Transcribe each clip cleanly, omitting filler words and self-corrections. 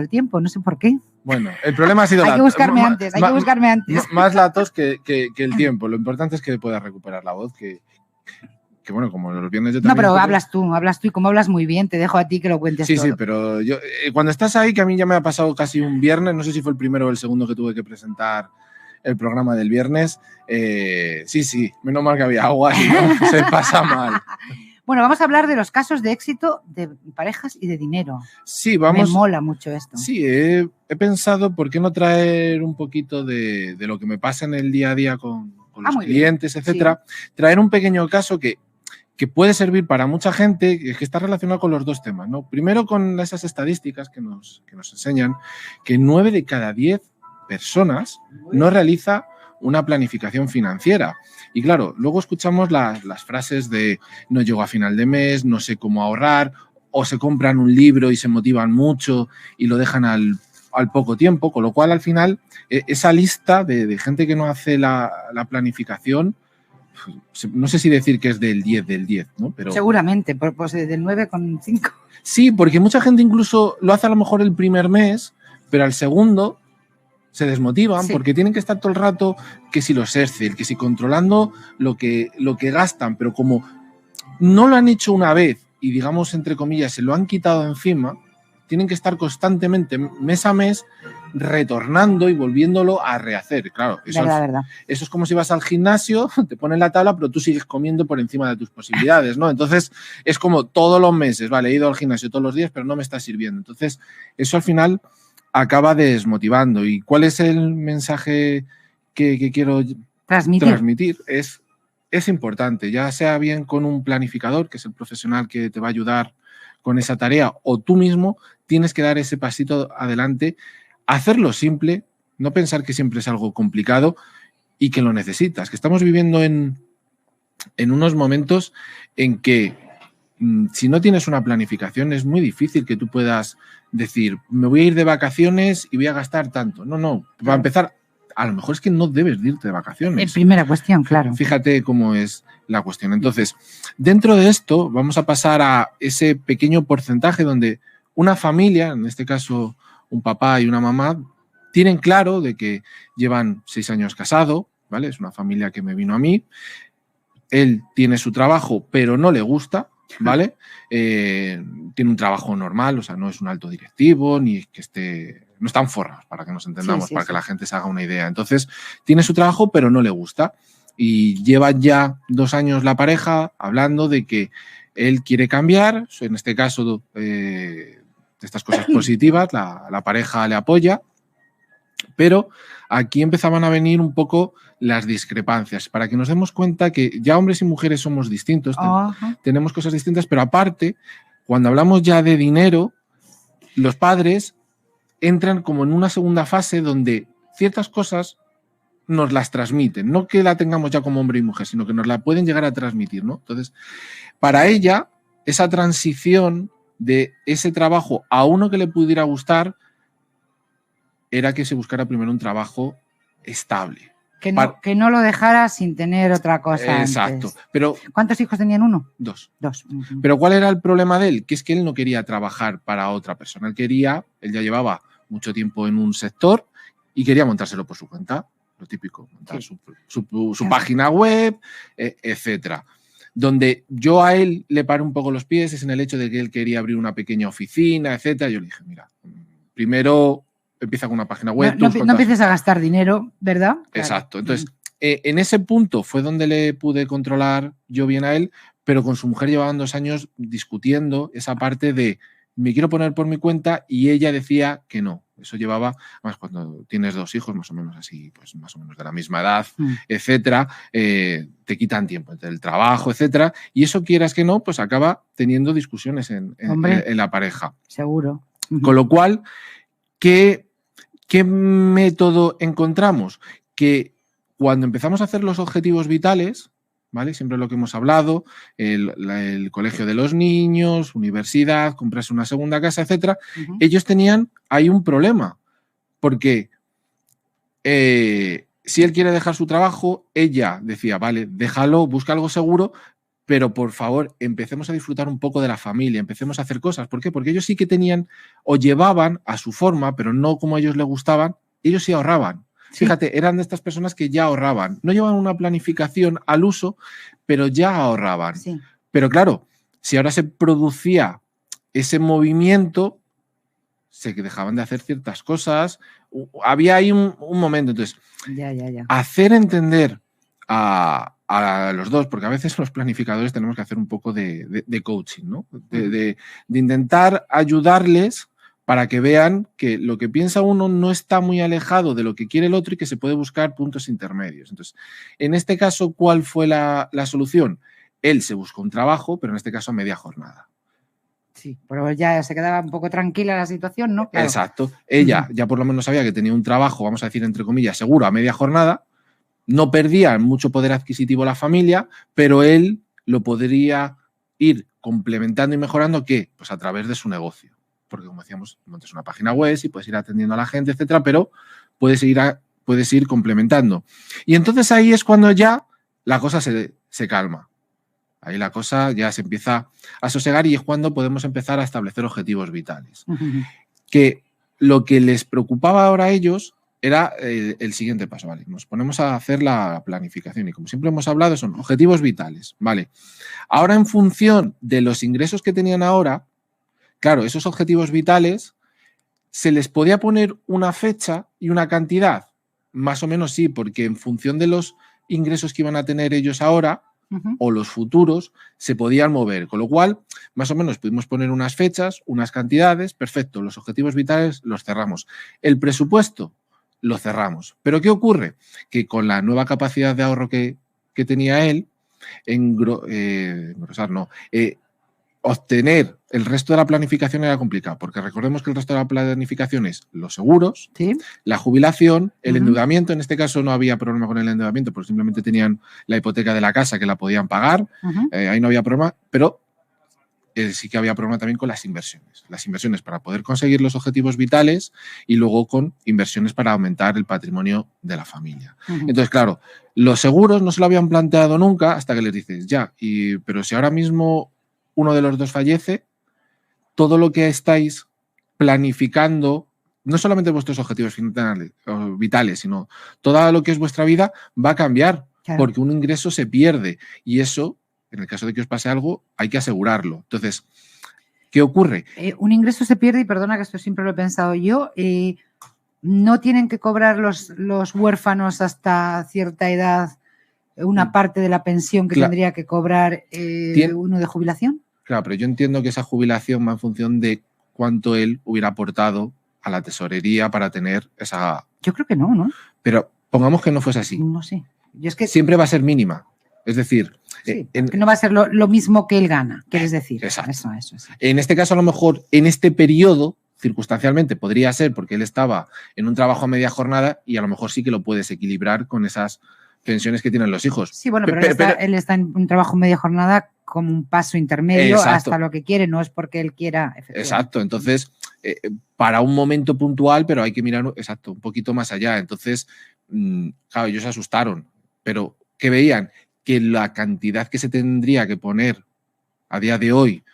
el tiempo, no sé por qué. Bueno, el problema ha sido hay que buscarme antes. Más la tos que el tiempo. Lo importante es que puedas recuperar la voz, que bueno, como los viernes yo también... No, pero hablas tú y como hablas muy bien, te dejo a ti que lo cuentes todo. Sí, pero yo cuando estás ahí, que a mí ya me ha pasado casi un viernes, no sé si fue el primero o el segundo que tuve que presentar el programa del viernes, sí, menos mal que había agua y no se pasa mal. Bueno, vamos a hablar de los casos de éxito de parejas y de dinero. Sí, vamos. Me mola mucho esto. Sí, he pensado por qué no traer un poquito de lo que me pasa en el día a día con los clientes, bien. etcétera. Sí. Traer un pequeño caso que puede servir para mucha gente, que está relacionado con los dos temas, ¿no? Primero con esas estadísticas que nos enseñan que 9 de cada 10 personas no realiza una planificación financiera. Y claro, luego escuchamos las frases de no llego a final de mes, no sé cómo ahorrar, o se compran un libro y se motivan mucho y lo dejan al poco tiempo, con lo cual al final esa lista de gente que no hace la planificación, no sé si decir que es del 10 del 10, ¿no? Pero seguramente, pues del 9,5. Sí, porque mucha gente incluso lo hace a lo mejor el primer mes, pero al segundo se desmotivan porque tienen que estar todo el rato que si los Excel, que si controlando lo que gastan, pero como no lo han hecho una vez y digamos entre comillas se lo han quitado encima, tienen que estar constantemente mes a mes retornando y volviéndolo a rehacer. Claro, eso es como si vas al gimnasio, te ponen la tabla, pero tú sigues comiendo por encima de tus posibilidades, ¿no? Entonces es como todos los meses, vale, he ido al gimnasio todos los días, pero no me está sirviendo. Entonces eso al final acaba desmotivando. ¿Y cuál es el mensaje que quiero transmitir? Es importante, ya sea bien con un planificador, que es el profesional que te va a ayudar con esa tarea, o tú mismo tienes que dar ese pasito adelante, hacerlo simple, no pensar que siempre es algo complicado y que lo necesitas, que estamos viviendo en unos momentos en que si no tienes una planificación es muy difícil que tú puedas decir, me voy a ir de vacaciones y voy a gastar tanto. No, para empezar, a lo mejor es que no debes de irte de vacaciones. En primera cuestión, claro. Fíjate cómo es la cuestión. Entonces, dentro de esto vamos a pasar a ese pequeño porcentaje donde una familia, en este caso un papá y una mamá, tienen claro de que llevan 6 años casado, ¿vale? Es una familia que me vino a mí. Él tiene su trabajo, pero no le gusta, ¿vale? Tiene un trabajo normal, o sea, no es un alto directivo, ni que esté... No están forrados, para que nos entendamos, para que la gente se haga una idea. Entonces, tiene su trabajo, pero no le gusta. Y llevan ya 2 años la pareja hablando de que él quiere cambiar, en este caso, de estas cosas positivas, la pareja le apoya, pero aquí empezaban a venir un poco las discrepancias, para que nos demos cuenta que ya hombres y mujeres somos distintos, tenemos cosas distintas, pero aparte, cuando hablamos ya de dinero, los padres entran como en una segunda fase donde ciertas cosas nos las transmiten, no que la tengamos ya como hombre y mujer, sino que nos la pueden llegar a transmitir, ¿no? Entonces, para ella, esa transición de ese trabajo a uno que le pudiera gustar era que se buscara primero un trabajo estable. Que no lo dejara sin tener otra cosa. Exacto. Antes. Pero, ¿cuántos hijos tenían? 1. 2. 2. Pero ¿cuál era el problema de él? Que es que él no quería trabajar para otra persona. Él ya llevaba mucho tiempo en un sector y quería montárselo por su cuenta. Lo típico, montar su página web, etcétera. Donde yo a él le paro un poco los pies es en el hecho de que él quería abrir una pequeña oficina, etcétera. Yo le dije, mira, primero empieza con una página web. No empieces a gastar dinero, ¿verdad? Exacto. Entonces, en ese punto fue donde le pude controlar yo bien a él, pero con su mujer llevaban 2 años discutiendo esa parte de me quiero poner por mi cuenta y ella decía que no. Eso llevaba, más cuando tienes 2 hijos, más o menos así, pues más o menos de la misma edad, etcétera, te quitan tiempo entre el trabajo, etcétera, y eso quieras que no, pues acaba teniendo discusiones en la pareja. Seguro. Con lo cual, ¿qué método encontramos? Que cuando empezamos a hacer los objetivos vitales, ¿vale? Siempre lo que hemos hablado, el colegio de los niños, universidad, comprarse una segunda casa, etcétera, ellos tenían ahí un problema, porque si él quiere dejar su trabajo, ella decía, vale, déjalo, busca algo seguro, pero por favor, empecemos a disfrutar un poco de la familia, empecemos a hacer cosas. ¿Por qué? Porque ellos sí que tenían o llevaban a su forma, pero no como a ellos les gustaban, ellos sí ahorraban. Sí. Fíjate, eran de estas personas que ya ahorraban. No llevaban una planificación al uso, pero ya ahorraban. Sí. Pero claro, si ahora se producía ese movimiento, se dejaban de hacer ciertas cosas. Había ahí un momento. Entonces, Ya. hacer entender a los dos, porque a veces los planificadores tenemos que hacer un poco de coaching, ¿no? De intentar ayudarles para que vean que lo que piensa uno no está muy alejado de lo que quiere el otro y que se puede buscar puntos intermedios. Entonces, en este caso, ¿cuál fue la solución? Él se buscó un trabajo, pero en este caso a media jornada. Sí, pero ya se quedaba un poco tranquila la situación, ¿no? Claro. Exacto. Ella ya por lo menos sabía que tenía un trabajo, vamos a decir entre comillas, seguro a media jornada. No perdía mucho poder adquisitivo la familia, pero él lo podría ir complementando y mejorando, ¿qué? Pues a través de su negocio. Porque como decíamos, montas una página web y puedes ir atendiendo a la gente, etcétera, pero puedes ir complementando. Y entonces ahí es cuando ya la cosa se calma. Ahí la cosa ya se empieza a sosegar y es cuando podemos empezar a establecer objetivos vitales. Que lo que les preocupaba ahora a ellos era el siguiente paso, ¿vale? Nos ponemos a hacer la planificación y como siempre hemos hablado son objetivos vitales, ¿vale? Ahora en función de los ingresos que tenían ahora, claro, esos objetivos vitales se les podía poner una fecha y una cantidad, más o menos sí, porque en función de los ingresos que iban a tener ellos ahora o los futuros se podían mover, con lo cual más o menos pudimos poner unas fechas, unas cantidades, perfecto, los objetivos vitales los cerramos. El presupuesto lo cerramos. Pero ¿qué ocurre? Que con la nueva capacidad de ahorro que tenía él, obtener el resto de la planificación era complicado, porque recordemos que el resto de la planificación es los seguros, ¿sí? La jubilación, el endeudamiento. En este caso no había problema con el endeudamiento, porque simplemente tenían la hipoteca de la casa que la podían pagar, ahí no había problema, pero sí que había problema también con las inversiones. Las inversiones para poder conseguir los objetivos vitales y luego con inversiones para aumentar el patrimonio de la familia. Entonces, claro, los seguros no se lo habían planteado nunca hasta que les dices, pero si ahora mismo uno de los dos fallece, todo lo que estáis planificando, no solamente vuestros objetivos vitales, sino todo lo que es vuestra vida va a cambiar, porque un ingreso se pierde y eso, en el caso de que os pase algo, hay que asegurarlo. Entonces, ¿qué ocurre? Un ingreso se pierde, y perdona que esto siempre lo he pensado yo, ¿no tienen que cobrar los huérfanos hasta cierta edad una parte de la pensión que tendría que cobrar uno de jubilación? Claro, pero yo entiendo que esa jubilación va en función de cuánto él hubiera aportado a la tesorería para tener esa... Yo creo que no, ¿no? Pero pongamos que no fuese así. No sé. Es que... Siempre va a ser mínima. Es decir... Sí, que no va a ser lo mismo que él gana, quieres decir. Exacto. Eso. En este caso, a lo mejor, en este periodo, circunstancialmente, podría ser porque él estaba en un trabajo a media jornada y a lo mejor sí que lo puedes equilibrar con esas pensiones que tienen los hijos. Sí, bueno, pero él está en un trabajo media jornada como un paso intermedio. Exacto. Hasta lo que quiere, no es porque él quiera. Exacto, entonces, para un momento puntual, pero hay que mirar, un poquito más allá. Entonces, claro, ellos se asustaron, pero ¿qué veían? Que la cantidad que se tendría que poner a día de hoy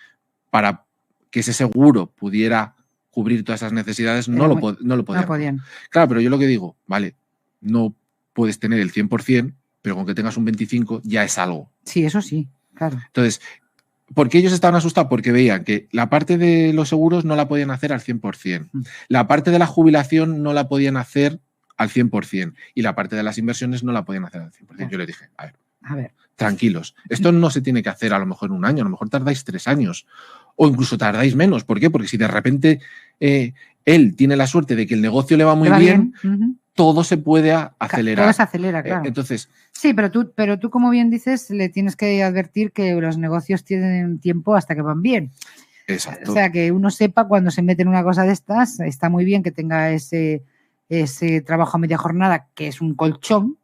para que ese seguro pudiera cubrir todas esas necesidades no lo podían. Claro, pero yo lo que digo, vale, no puedes tener el 100%, pero con que tengas un 25% ya es algo. Sí, eso sí, claro. Entonces, ¿por qué ellos estaban asustados? Porque veían que la parte de los seguros no la podían hacer al 100%. La parte de la jubilación no la podían hacer al 100%. Y la parte de las inversiones no la podían hacer al 100%. Claro. Yo les dije, a ver, tranquilos. Esto no se tiene que hacer a lo mejor en un año, a lo mejor tardáis 3 años. O incluso tardáis menos. ¿Por qué? Porque si de repente él tiene la suerte de que el negocio le va muy bien, todo se puede acelerar. Todo se acelera, claro. Entonces, sí, pero tú, como bien dices, le tienes que advertir que los negocios tienen tiempo hasta que van bien. Exacto. O sea, que uno sepa cuando se mete en una cosa de estas, está muy bien que tenga ese trabajo a media jornada, que es un colchón,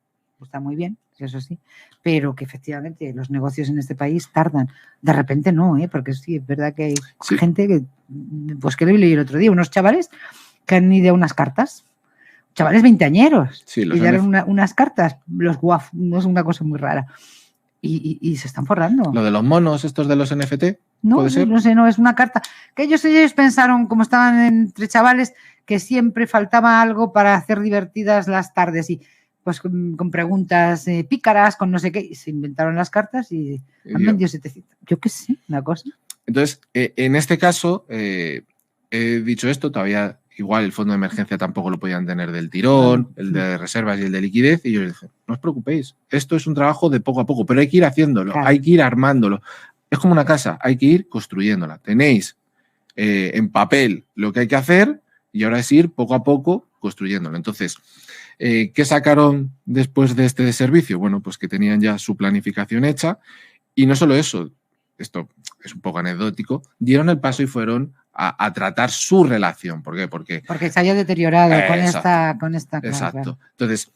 está muy bien, eso sí, pero que efectivamente los negocios en este país tardan. De repente no, porque sí, es verdad que hay gente que, pues que leí el otro día, unos chavales que han ido a unas cartas, chavales veinteañeros, y dieron unas cartas, los guaf, no es una cosa muy rara. y se están forrando. Lo de los monos, estos de los NFT, No, ¿puede ser? no sé, no, es una carta. Que ellos pensaron, como estaban entre chavales, que siempre faltaba algo para hacer divertidas las tardes y pues con preguntas pícaras, con no sé qué, y se inventaron las cartas y han vendido 700. Yo qué sé, una cosa. Entonces, en este caso, he dicho esto, todavía igual el fondo de emergencia tampoco lo podían tener del tirón, Claro. el de reservas y el de liquidez, y yo les dije, no os preocupéis, esto es un trabajo de poco a poco, pero hay que ir haciéndolo, Claro. hay que ir armándolo. Es como una casa, hay que ir construyéndola. Tenéis en papel lo que hay que hacer y ahora es ir poco a poco construyéndolo. Entonces, ¿qué sacaron después de este servicio? Bueno, pues que tenían ya su planificación hecha y no solo eso, esto es un poco anecdótico, dieron el paso y fueron a tratar su relación. ¿Por qué? Porque se haya deteriorado con exacto, esta. Exacto. Claro. Entonces,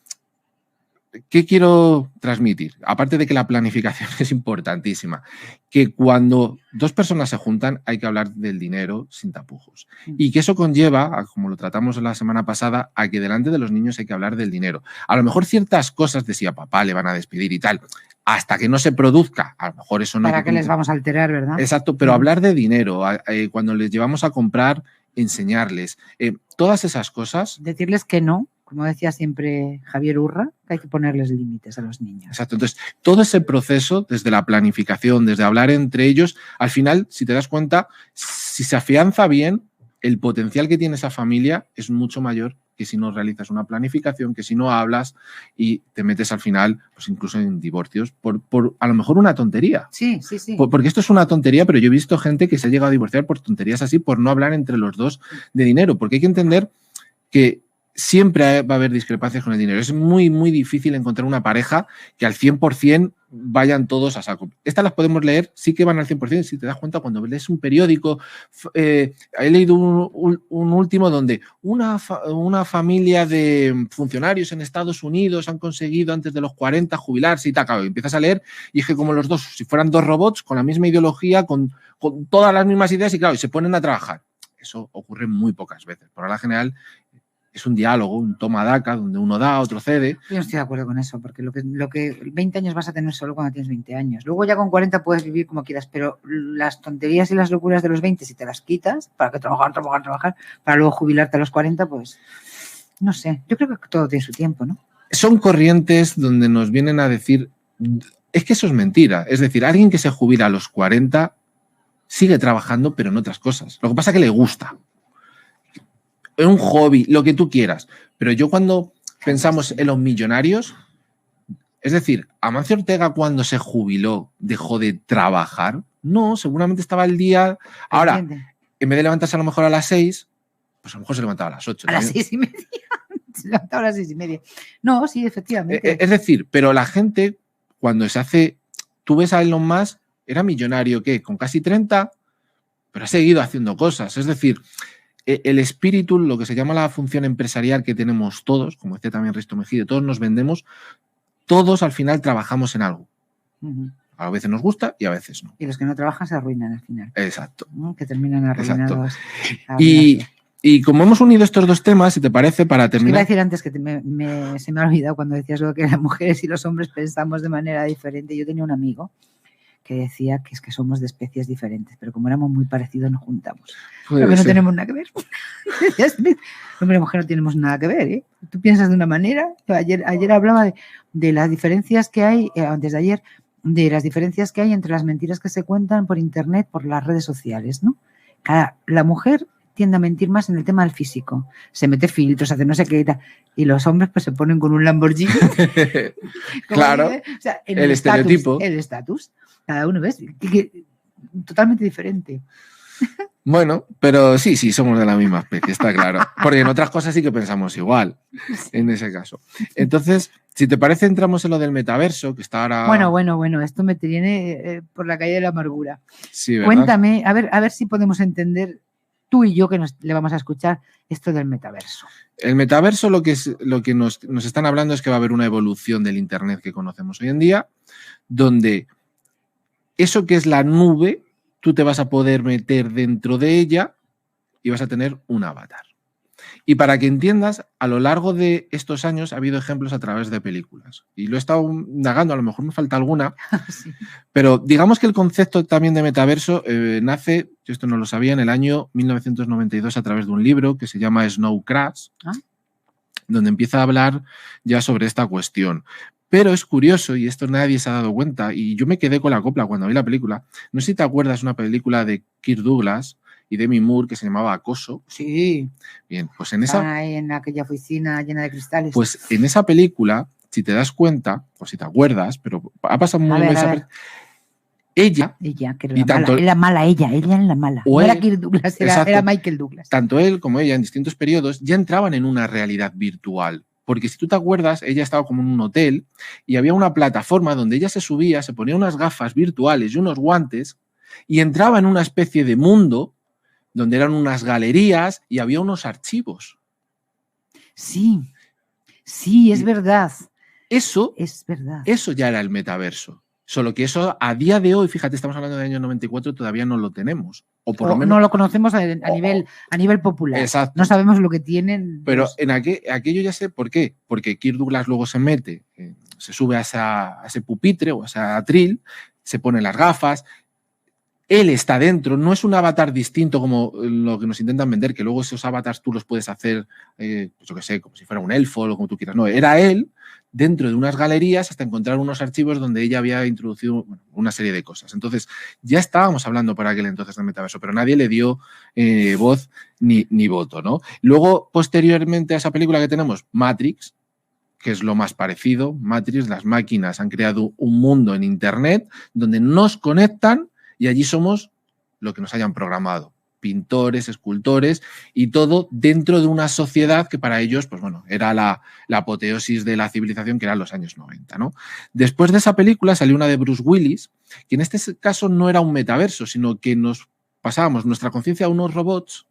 ¿qué quiero transmitir? Aparte de que la planificación es importantísima, que cuando dos personas se juntan hay que hablar del dinero sin tapujos. Y que eso conlleva, como lo tratamos la semana pasada, a que delante de los niños hay que hablar del dinero. A lo mejor ciertas cosas de si a papá le van a despedir y tal, hasta que no se produzca, a lo mejor eso no... Para que les vamos a alterar, ¿verdad? Exacto, pero hablar de dinero, cuando les llevamos a comprar, enseñarles, todas esas cosas... Decirles que no. Como decía siempre Javier Urra, que hay que ponerles límites a los niños. Exacto. Entonces, todo ese proceso, desde la planificación, desde hablar entre ellos, al final, si te das cuenta, si se afianza bien, el potencial que tiene esa familia es mucho mayor que si no realizas una planificación, que si no hablas y te metes al final, pues incluso en divorcios, por a lo mejor una tontería. Sí. Porque esto es una tontería, pero yo he visto gente que se ha llegado a divorciar por tonterías así, por no hablar entre los dos de dinero, porque hay que entender que siempre va a haber discrepancias con el dinero. Es muy, muy difícil encontrar una pareja que al 100% vayan todos a saco. Estas las podemos leer, sí que van al 100%, si te das cuenta cuando lees un periódico. He leído un último donde una familia de funcionarios en Estados Unidos han conseguido antes de los 40 jubilarse y tal. Claro, empiezas a leer y es que como los dos, si fueran dos robots con la misma ideología, con todas las mismas ideas y claro, y se ponen a trabajar. Eso ocurre muy pocas veces. Por la general, es un diálogo, un toma-daca, donde uno da, otro cede. Yo no estoy de acuerdo con eso, porque lo que 20 años vas a tener solo cuando tienes 20 años. Luego ya con 40 puedes vivir como quieras, pero las tonterías y las locuras de los 20, si te las quitas, para que trabajar, para luego jubilarte a los 40, pues no sé. Yo creo que todo tiene su tiempo, ¿no? Son corrientes donde nos vienen a decir, es que eso es mentira. Es decir, alguien que se jubila a los 40 sigue trabajando, pero en otras cosas. Lo que pasa es que le gusta. Es un hobby, lo que tú quieras. Pero yo cuando pensamos en los millonarios, es decir, Amancio Ortega cuando se jubiló dejó de trabajar. No, seguramente estaba el día... Ahora, en vez de levantarse a lo mejor a las 6, pues a lo mejor se levantaba a las 8. A las 6:30. Se levantaba a las 6:30. No, sí, efectivamente. Es decir, pero la gente, cuando se hace... Tú ves a Elon Musk, era millonario, ¿qué? Con casi 30, pero ha seguido haciendo cosas. Es decir... El espíritu, lo que se llama la función empresarial que tenemos todos, como decía también Risto Mejide, todos nos vendemos, todos al final trabajamos en algo. A veces nos gusta y a veces no. Y los que no trabajan se arruinan al final. Exacto. ¿No? Que terminan arruinados. Y como hemos unido estos dos temas, si te parece, para terminar... Iba a decir antes que se me ha olvidado cuando decías lo que las mujeres y los hombres pensamos de manera diferente. Yo tenía un amigo que decía que es que somos de especies diferentes, pero como éramos muy parecidos nos juntamos. Pero que no tenemos nada que ver. Hombre y mujer no tenemos nada que ver, ¿eh? Tú piensas de una manera. Ayer hablaba de las diferencias que hay, antes de ayer, de las diferencias que hay entre las mentiras que se cuentan por internet, por las redes sociales, ¿no? La mujer tiende a mentir más en el tema del físico. Se mete filtros, hace no sé qué y los hombres pues se ponen con un Lamborghini. Claro, o sea, el estereotipo. El estatus. Cada uno, ¿ves? Totalmente diferente. Bueno, pero sí, somos de la misma especie, está claro. Porque en otras cosas sí que pensamos igual, en ese caso. Entonces, si te parece, entramos en lo del metaverso, que está ahora... Bueno, esto me tiene por la calle de la amargura. Sí, ¿verdad? Cuéntame, a ver si podemos entender, tú y yo que le vamos a escuchar, esto del metaverso. El metaverso lo que nos están hablando es que va a haber una evolución del Internet que conocemos hoy en día, donde eso que es la nube, tú te vas a poder meter dentro de ella y vas a tener un avatar. Y para que entiendas, a lo largo de estos años ha habido ejemplos a través de películas. Y lo he estado indagando, a lo mejor me falta alguna, Sí. pero digamos que el concepto también de metaverso nace, yo esto no lo sabía, en el año 1992 a través de un libro que se llama Snow Crash, donde empieza a hablar ya sobre esta cuestión. Pero es curioso, y esto nadie se ha dado cuenta, y yo me quedé con la copla cuando vi la película. No sé si te acuerdas, una película de Kirk Douglas y Demi Moore que se llamaba Acoso. Sí. Bien, pues en esa... en aquella oficina llena de cristales. Pues en esa película, si te das cuenta, o si te acuerdas, pero ha pasado muy bien. Ella, que era la mala, ella es la mala. No era Kirk Douglas, era Michael Douglas. Tanto él como ella en distintos periodos ya entraban en una realidad virtual. Porque si tú te acuerdas, ella estaba como en un hotel y había una plataforma donde ella se subía, se ponía unas gafas virtuales y unos guantes y entraba en una especie de mundo donde eran unas galerías y había unos archivos. Sí, es verdad. Eso es verdad. Eso ya era el metaverso. Solo que eso a día de hoy, fíjate, estamos hablando del año 94, todavía no lo tenemos. O por lo menos no lo conocemos a nivel popular. Exacto. No sabemos lo que tienen. Pero en aquello ya sé por qué. Porque Kirk Douglas luego se mete, se sube a ese pupitre o a ese atril, se pone las gafas. Él está dentro, no es un avatar distinto como lo que nos intentan vender, que luego esos avatars tú los puedes hacer, pues yo qué sé, como si fuera un elfo o como tú quieras. No, era él dentro de unas galerías hasta encontrar unos archivos donde ella había introducido una serie de cosas. Entonces, ya estábamos hablando por aquel entonces del metaverso, pero nadie le dio voz ni voto, ¿no? Luego, posteriormente a esa película que tenemos, Matrix, que es lo más parecido. Matrix, las máquinas han creado un mundo en Internet donde nos conectan y allí somos lo que nos hayan programado. Pintores, escultores y todo dentro de una sociedad que para ellos, pues bueno, era la apoteosis de la civilización, que eran los años 90, ¿no? Después de esa película salió una de Bruce Willis, que en este caso no era un metaverso, sino que nos pasábamos nuestra conciencia a unos robots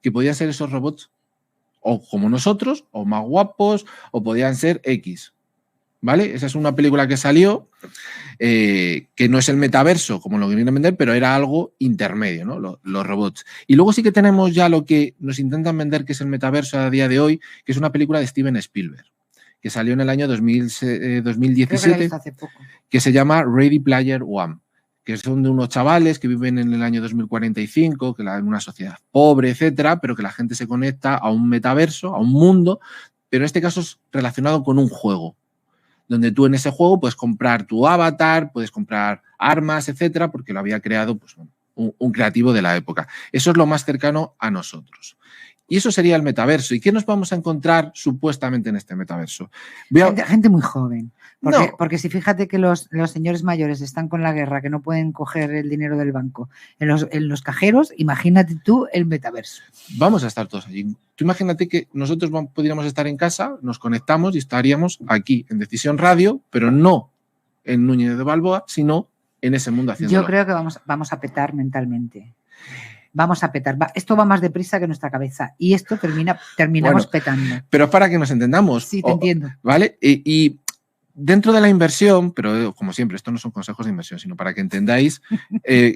que podían ser esos robots o como nosotros, o más guapos, o podían ser X. ¿Vale? Esa es una película que salió, que no es el metaverso, como lo que vienen a vender, pero era algo intermedio, ¿no? Los robots. Y luego sí que tenemos ya lo que nos intentan vender, que es el metaverso a día de hoy, que es una película de Steven Spielberg, que salió en el año 2017, hace poco. Que se llama Ready Player One, que son de unos chavales que viven en el año 2045, que en una sociedad pobre, etcétera, pero que la gente se conecta a un metaverso, a un mundo, pero en este caso es relacionado con un juego, donde tú en ese juego puedes comprar tu avatar, puedes comprar armas, etcétera, porque lo había creado pues, un creativo de la época. Eso es lo más cercano a nosotros. Y eso sería el metaverso. ¿Y qué nos vamos a encontrar supuestamente en este metaverso? Gente muy joven. Porque si fíjate que los señores mayores están con la guerra, que no pueden coger el dinero del banco en los cajeros, imagínate tú el metaverso. Vamos a estar todos allí. Tú imagínate que nosotros podríamos estar en casa, nos conectamos y estaríamos aquí en Decisión Radio, pero no en Núñez de Balboa, sino en ese mundo haciéndolo. Yo creo que vamos a petar mentalmente. Vamos a petar. Esto va más deprisa que nuestra cabeza y esto terminamos petando. Pero es para que nos entendamos. Sí, te entiendo. ¿Vale? Y dentro de la inversión, pero como siempre, esto no son consejos de inversión, sino para que entendáis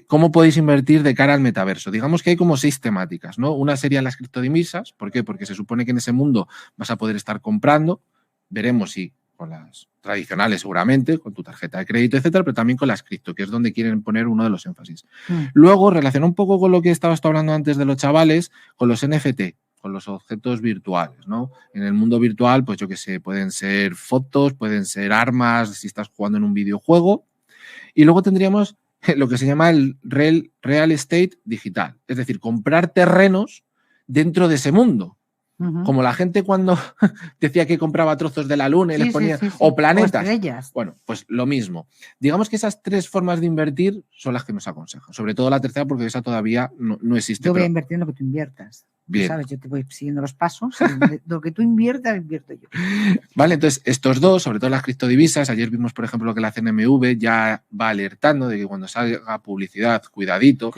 cómo podéis invertir de cara al metaverso. Digamos que hay como 6 temáticas, ¿no? Una sería las criptodivisas. ¿Por qué? Porque se supone que en ese mundo vas a poder estar comprando. Veremos si con las tradicionales seguramente, con tu tarjeta de crédito, etcétera, pero también con las cripto, que es donde quieren poner uno de los énfasis. Luego, relaciona un poco con lo que estabas tú hablando antes de los chavales, con los NFT, con los objetos virtuales, ¿no? En el mundo virtual, pues yo qué sé, pueden ser fotos, pueden ser armas, si estás jugando en un videojuego. Y luego tendríamos lo que se llama el real estate digital, es decir, comprar terrenos dentro de ese mundo. Como la gente cuando decía que compraba trozos de la luna y les ponía, o planetas. Bueno, pues lo mismo. Digamos que esas 3 formas de invertir son las que nos aconsejan. Sobre todo la tercera, porque esa todavía no existe. Yo voy a invertir en lo que tú inviertas. Bien. ¿Sabes? Yo te voy siguiendo los pasos. Lo que tú inviertas, invierto yo. Vale, entonces estos dos, sobre todo las criptodivisas, ayer vimos, por ejemplo, que la CNMV ya va alertando de que cuando salga publicidad, cuidadito.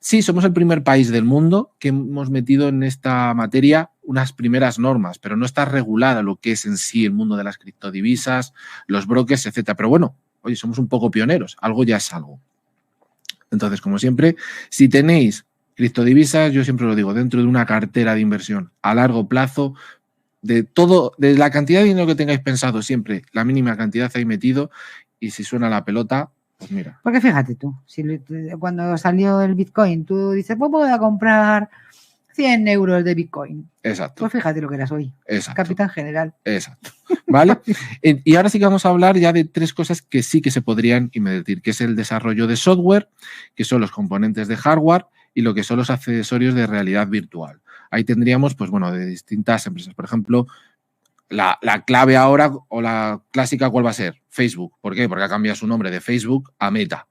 Sí, somos el primer país del mundo que hemos metido en esta materia unas primeras normas, pero no está regulada lo que es en sí el mundo de las criptodivisas, los brokers, etcétera. Pero bueno, oye, somos un poco pioneros, algo ya es algo. Entonces, como siempre, si tenéis Criptodivisas, yo siempre lo digo, dentro de una cartera de inversión a largo plazo, de todo, de la cantidad de dinero que tengáis pensado, siempre la mínima cantidad ahí metido, y si suena la pelota, pues mira. Porque fíjate tú, cuando salió el Bitcoin, tú dices, pues voy a comprar 100 euros de Bitcoin. Exacto. Pues fíjate lo que eras hoy. Exacto. Capitán general. Exacto. ¿Vale? Y ahora sí que vamos a hablar ya de 3 cosas que sí que se podrían invertir, que es el desarrollo de software, que son los componentes de hardware y lo que son los accesorios de realidad virtual. Ahí tendríamos, pues bueno, de distintas empresas. Por ejemplo, la clave ahora o la clásica, ¿cuál va a ser? Facebook. ¿Por qué? Porque ha cambiado su nombre de Facebook a Meta.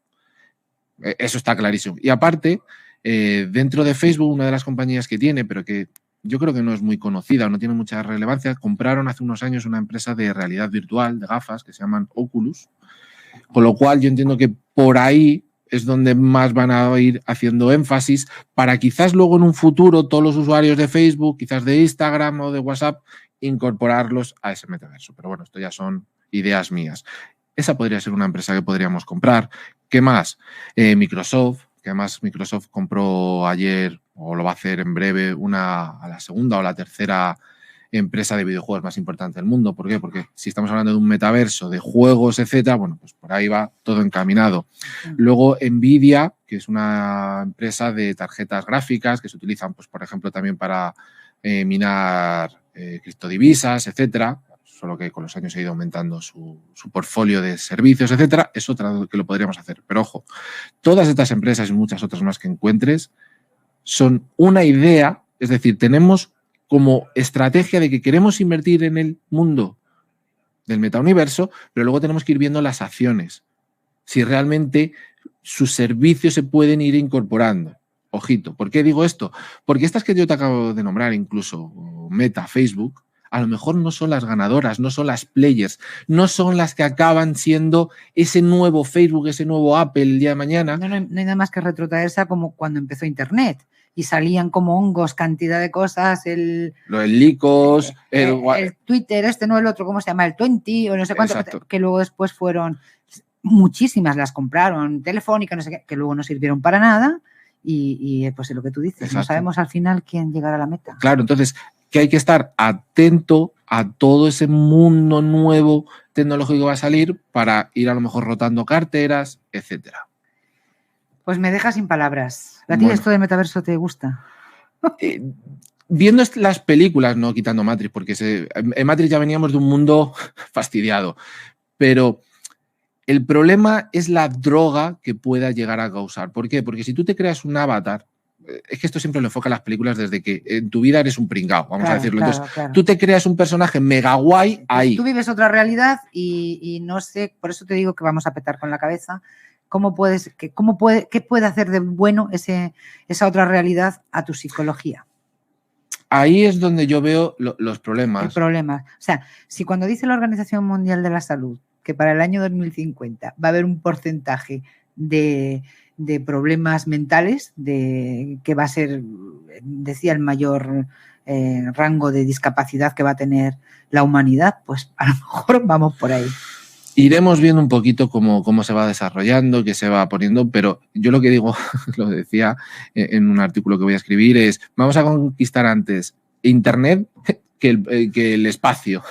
Eso está clarísimo. Y aparte, dentro de Facebook, una de las compañías que tiene, pero que yo creo que no es muy conocida o no tiene mucha relevancia, compraron hace unos años una empresa de realidad virtual, de gafas, que se llaman Oculus, con lo cual yo entiendo que por ahí es donde más van a ir haciendo énfasis para quizás luego en un futuro todos los usuarios de Facebook, quizás de Instagram o de WhatsApp, incorporarlos a ese metaverso. Pero bueno, esto ya son ideas mías. Esa podría ser una empresa que podríamos comprar. ¿Qué más? Microsoft, que además Microsoft compró ayer o lo va a hacer en breve a la segunda o la tercera empresa de videojuegos más importante del mundo. ¿Por qué? Porque si estamos hablando de un metaverso, de juegos, etcétera, bueno, pues por ahí va todo encaminado. Luego Nvidia, que es una empresa de tarjetas gráficas que se utilizan, pues por ejemplo, también para minar criptodivisas, etcétera, solo que con los años ha ido aumentando su portfolio de servicios, etcétera, es otra que lo podríamos hacer. Pero ojo, todas estas empresas y muchas otras más que encuentres son una idea, es decir, tenemos como estrategia de que queremos invertir en el mundo del metauniverso, pero luego tenemos que ir viendo las acciones, si realmente sus servicios se pueden ir incorporando. Ojito, ¿por qué digo esto? Porque estas que yo te acabo de nombrar, incluso Meta, Facebook, a lo mejor no son las ganadoras, no son las players, no son las que acaban siendo ese nuevo Facebook, ese nuevo Apple el día de mañana. No hay nada más que retrotraerse a como cuando empezó Internet y salían como hongos, cantidad de cosas, el Licos, el Twitter, no el otro, ¿cómo se llama? El 20 o no sé cuánto, que luego después fueron, muchísimas las compraron, Telefónica, no sé qué, que luego no sirvieron para nada y pues es lo que tú dices, no sabemos al final quién llegará a la meta. Claro, entonces que hay que estar atento a todo ese mundo nuevo tecnológico que va a salir para ir a lo mejor rotando carteras, etcétera. Pues me deja sin palabras. ¿A ti esto de metaverso te gusta? Viendo las películas, no quitando Matrix, porque en Matrix ya veníamos de un mundo fastidiado, pero el problema es la droga que pueda llegar a causar. ¿Por qué? Porque si tú te creas un avatar, es que esto siempre lo enfoca en las películas desde que en tu vida eres un pringao, vamos a decirlo. Entonces, tú te creas un personaje mega guay ahí. Tú vives otra realidad y no sé, por eso te digo que vamos a petar con la cabeza. ¿Qué puede hacer de bueno esa otra realidad a tu psicología? Ahí es donde yo veo los problemas. El problema. O sea, si cuando dice la Organización Mundial de la Salud que para el año 2050 va a haber un porcentaje de problemas mentales, que va a ser, decía, el mayor rango de discapacidad que va a tener la humanidad, pues a lo mejor vamos por ahí. Iremos viendo un poquito cómo se va desarrollando, qué se va poniendo, pero yo lo que digo, lo decía en un artículo que voy a escribir, es vamos a conquistar antes Internet que el espacio.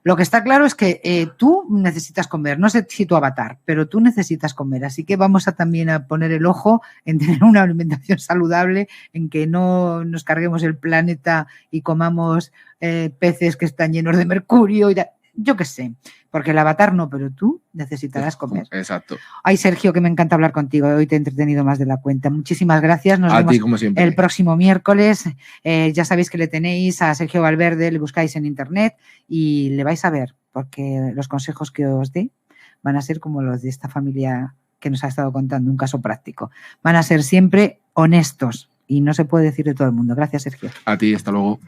Lo que está claro es que tú necesitas comer, no sé si tu avatar, pero tú necesitas comer, así que vamos también a poner el ojo en tener una alimentación saludable, en que no nos carguemos el planeta y comamos peces que están llenos de mercurio y yo qué sé, porque el avatar no, pero tú necesitarás comer. Exacto. Ay, Sergio, que me encanta hablar contigo. Hoy te he entretenido más de la cuenta. Muchísimas gracias. Nos vemos ti, como siempre, el próximo miércoles. Ya sabéis que le tenéis a Sergio Valverde, le buscáis en internet y le vais a ver, porque los consejos que os dé van a ser como los de esta familia que nos ha estado contando, un caso práctico. Van a ser siempre honestos y no se puede decir de todo el mundo. Gracias, Sergio. A ti, hasta luego.